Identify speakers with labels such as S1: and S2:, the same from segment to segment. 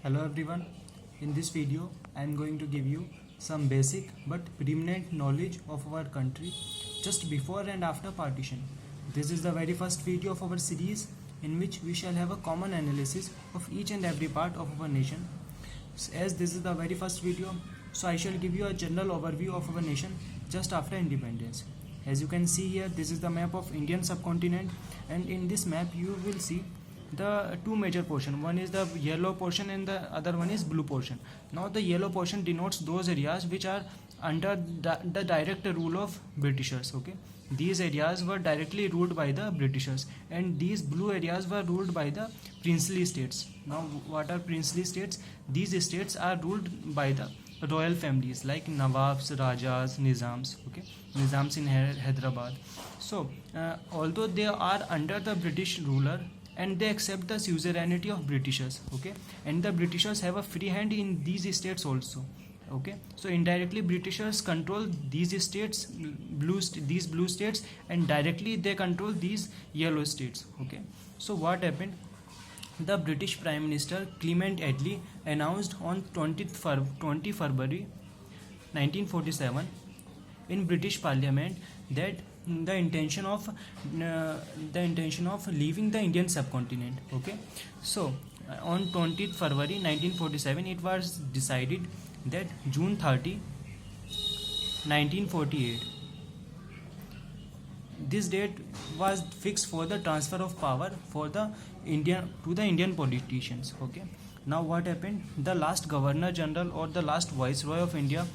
S1: Hello everyone, in this video I am going to give you some basic but preeminent knowledge of our country just before and after partition. This is the very first video of our series in which we shall have a common analysis of each and every part of our nation. As this is the very first video, so I shall give you a general overview of our nation just after independence. As you can see here, this is the map of Indian subcontinent, and in this map you will see the two major portion. One is the yellow portion and the other one is blue portion. Now the yellow portion denotes those areas which are under the direct rule of Britishers. Okay, these areas were directly ruled by the Britishers, and these blue areas were ruled by the princely states. Now what are princely states? These states are ruled by the royal families like Nawabs, Rajas, Nizams. Okay, Nizams in Hyderabad. So although they are under the British ruler, and they accept the suzerainty of Britishers, okay, and the Britishers have a free hand in these states also. Okay, so indirectly Britishers control these states, these blue states, and directly they control these yellow states. Okay, so what happened? The British Prime Minister Clement Attlee announced on 20 February 1947 in British Parliament that the intention of leaving the Indian subcontinent. Okay, so on 20th February 1947 it was decided that June 30, 1948, this date was fixed for the transfer of power for the Indian politicians. Okay, now what happened? The last Governor General or the last Viceroy of India,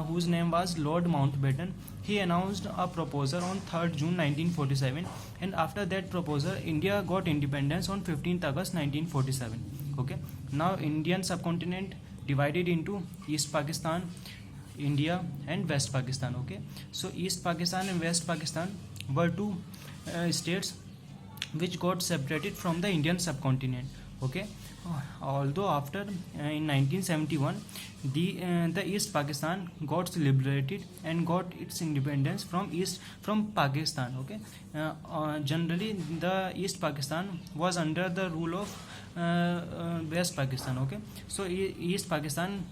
S1: whose name was Lord Mountbatten, he announced a proposal on 3rd June 1947, and after that proposal India got independence on 15th August 1947. Okay, now Indian subcontinent divided into East Pakistan, India, and West Pakistan. Okay, so East Pakistan and West Pakistan were two states which got separated from the Indian subcontinent. Okay, although after in 1971 the East Pakistan got liberated and got its independence from Pakistan. Okay, generally the East Pakistan was under the rule of West Pakistan. Okay, so East Pakistan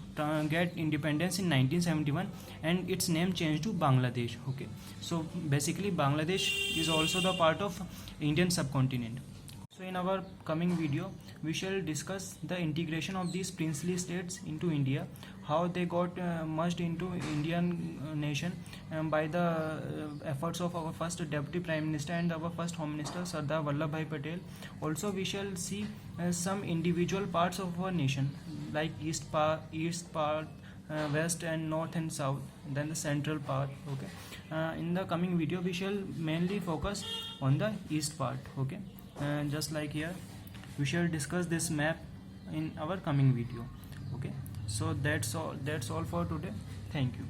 S1: get independence in 1971 and its name changed to Bangladesh. Okay, so basically Bangladesh is also the part of Indian subcontinent. So in our coming video we shall discuss the integration of these princely states into India, how they got merged into Indian nation by the efforts of our first Deputy Prime Minister and our first Home Minister Sardar Vallabhbhai Patel. Also we shall see some individual parts of our nation like east part, west and north and south, then the central part. Okay, in the coming video we shall mainly focus on the east part. Okay, just like here we shall discuss this map in our coming video. Okay, so that's all for today. Thank you.